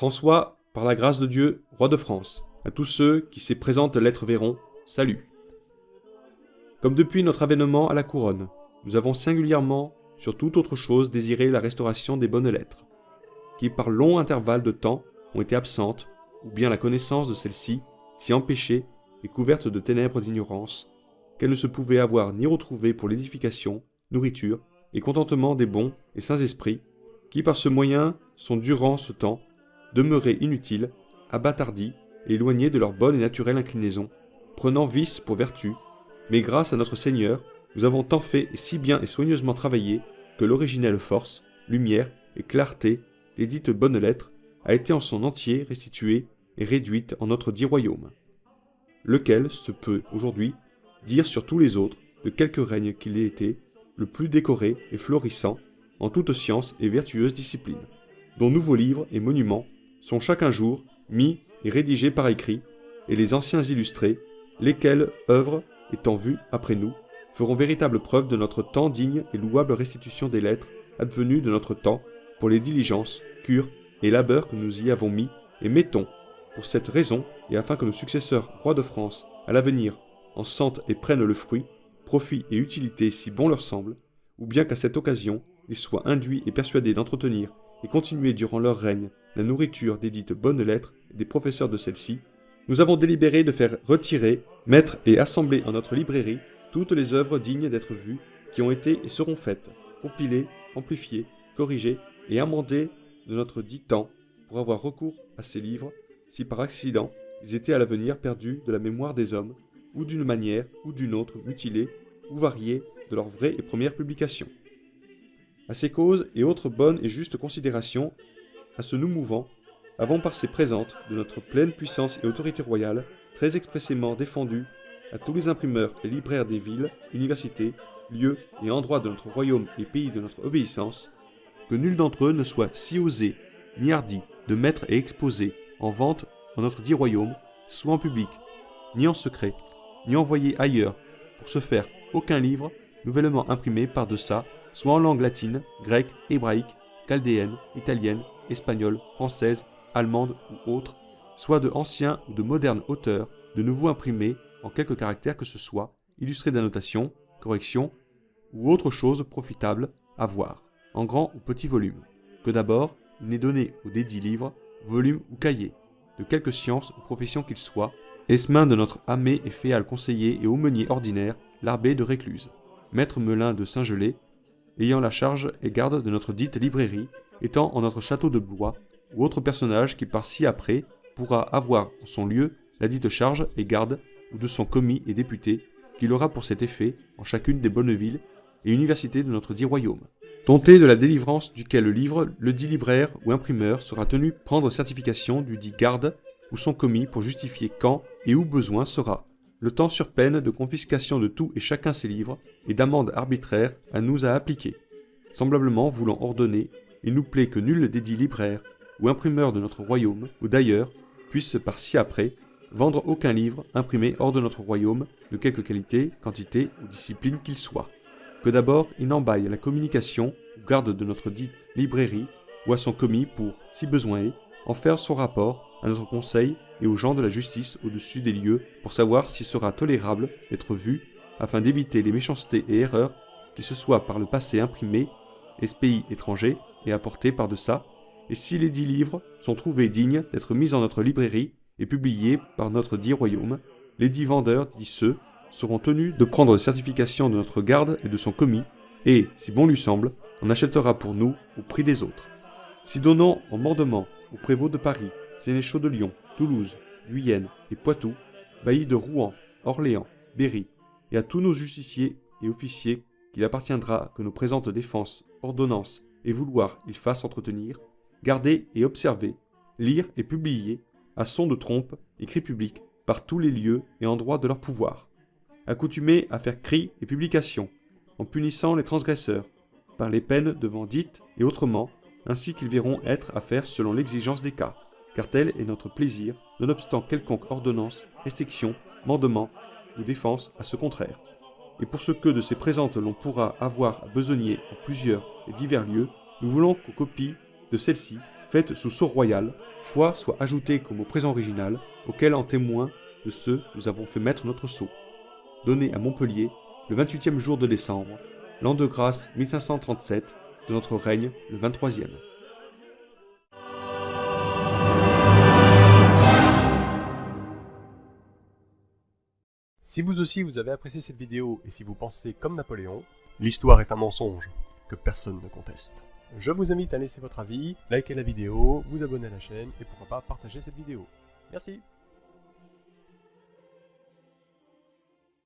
François, par la grâce de Dieu, roi de France, à tous ceux qui s'y présentent lettres verront, salut. Comme depuis notre avènement à la couronne, nous avons singulièrement, sur toute autre chose, désiré la restauration des bonnes lettres, qui par long intervalle de temps ont été absentes, ou bien la connaissance de celles-ci, si empêchée et couverte de ténèbres d'ignorance, qu'elles ne se pouvaient avoir ni retrouver pour l'édification, nourriture et contentement des bons et saints esprits, qui par ce moyen sont durant ce temps demeurés inutiles, abattardis et éloignés de leur bonne et naturelle inclinaison, prenant vice pour vertu, mais grâce à notre Seigneur, nous avons tant fait et si bien et soigneusement travaillé que l'originelle force, lumière et clarté des dites bonnes lettres a été en son entier restituée et réduite en notre dit royaume, lequel se peut aujourd'hui dire sur tous les autres, de quelque règne qu'il ait été, le plus décoré et florissant en toute science et vertueuse discipline, dont nouveaux livres et monuments sont chaque un jour mis et rédigés par écrit, et les anciens illustrés, lesquelles œuvres, étant vues après nous, feront véritable preuve de notre tant digne et louable restitution des lettres advenues de notre temps pour les diligences, cures et labeurs que nous y avons mis et mettons, pour cette raison et afin que nos successeurs rois de France, à l'avenir, en sentent et prennent le fruit, profit et utilité si bon leur semble, ou bien qu'à cette occasion, ils soient induits et persuadés d'entretenir et continuer durant leur règne la nourriture des dites bonnes lettres et des professeurs de celles-ci, nous avons délibéré de faire retirer, mettre et assembler en notre librairie toutes les œuvres dignes d'être vues qui ont été et seront faites, compilées, amplifiées, corrigées et amendées de notre dit temps pour avoir recours à ces livres si par accident ils étaient à l'avenir perdus de la mémoire des hommes ou d'une manière ou d'une autre mutilés ou variés de leur vraie et première publication. À ces causes et autres bonnes et justes considérations, à ce nous mouvant, avons par ces présentes de notre pleine puissance et autorité royale très expressément défendu à tous les imprimeurs et libraires des villes, universités, lieux et endroits de notre royaume et pays de notre obéissance, que nul d'entre eux ne soit si osé ni hardi de mettre et exposer en vente en notre dit royaume, soit en public, ni en secret, ni envoyé ailleurs, pour se faire aucun livre nouvellement imprimé par-deçà, soit en langue latine, grecque, hébraïque, chaldéenne, italienne, espagnole, française, allemande ou autre, soit de anciens ou de modernes auteurs, de nouveau imprimés en quelque caractère que ce soit, illustrés d'annotations, corrections ou autre chose profitable à voir, en grand ou petit volume, que d'abord il n'est donné au dédit livre, volume ou cahier, de quelque science ou profession qu'il soit, est-ce main de notre amé et féal conseiller et aumônier ordinaire, l'abbé de Récluse, maître Melin de Saint-Gelais, ayant la charge et garde de notre dite librairie, étant en notre château de Blois, ou autre personnage qui par ci-après pourra avoir en son lieu la dite charge et garde, ou de son commis et député, qu'il aura pour cet effet en chacune des bonnes villes et universités de notre dit royaume. Dompté de la délivrance duquel livre, le dit libraire ou imprimeur sera tenu prendre certification du dit garde ou son commis pour justifier quand et où besoin sera, le temps sur peine de confiscation de tout et chacun ses livres et d'amende arbitraire à nous à appliquer. Semblablement voulant ordonner, il nous plaît que nul des dits libraires ou imprimeurs de notre royaume ou d'ailleurs puisse par ci-après vendre aucun livre imprimé hors de notre royaume de quelque qualité, quantité ou discipline qu'il soit. Que d'abord il n'embaille la communication ou garde de notre dite librairie ou à son commis pour, si besoin est, en faire son rapport à notre conseil et aux gens de la justice au-dessus des lieux pour savoir s'il sera tolérable d'être vu afin d'éviter les méchancetés et erreurs qui se soient par le passé imprimées et ce pays étranger et apportés par-deçà, et si les dits livres sont trouvés dignes d'être mis en notre librairie et publiés par notre dit royaume, les dits vendeurs, dits ceux, seront tenus de prendre certification de notre garde et de son commis, et, si bon lui semble, on achètera pour nous au prix des autres. Si donnons en mandement aux prévôts de Paris, sénéchaux de Lyon, Toulouse, Guyenne et Poitou, baillis de Rouen, Orléans, Berry, et à tous nos justiciers et officiers qu'il appartiendra que nos présentes défenses, ordonnances et vouloirs ils fassent entretenir, garder et observer, lire et publier, à son de trompe, écrit public, par tous les lieux et endroits de leur pouvoir. Accoutumés à faire cri et publication, en punissant les transgresseurs, par les peines devant dites et autrement, ainsi qu'ils verront être à faire selon l'exigence des cas, car tel est notre plaisir, nonobstant quelconque ordonnance, restriction, mandement ou défense à ce contraire. Et pour ce que de ces présentes l'on pourra avoir à besogner en plusieurs et divers lieux, nous voulons qu'aux copies de celles-ci faite sous sceau royal, foi soit ajoutée comme au présent original, auquel en témoin de ce nous avons fait mettre notre sceau. Donné à Montpellier, le 28e jour de décembre, l'an de grâce 1537, de notre règne le 23e. Si vous aussi vous avez apprécié cette vidéo et si vous pensez comme Napoléon, l'histoire est un mensonge que personne ne conteste. Je vous invite à laisser votre avis, liker la vidéo, vous abonner à la chaîne et pourquoi pas partager cette vidéo. Merci.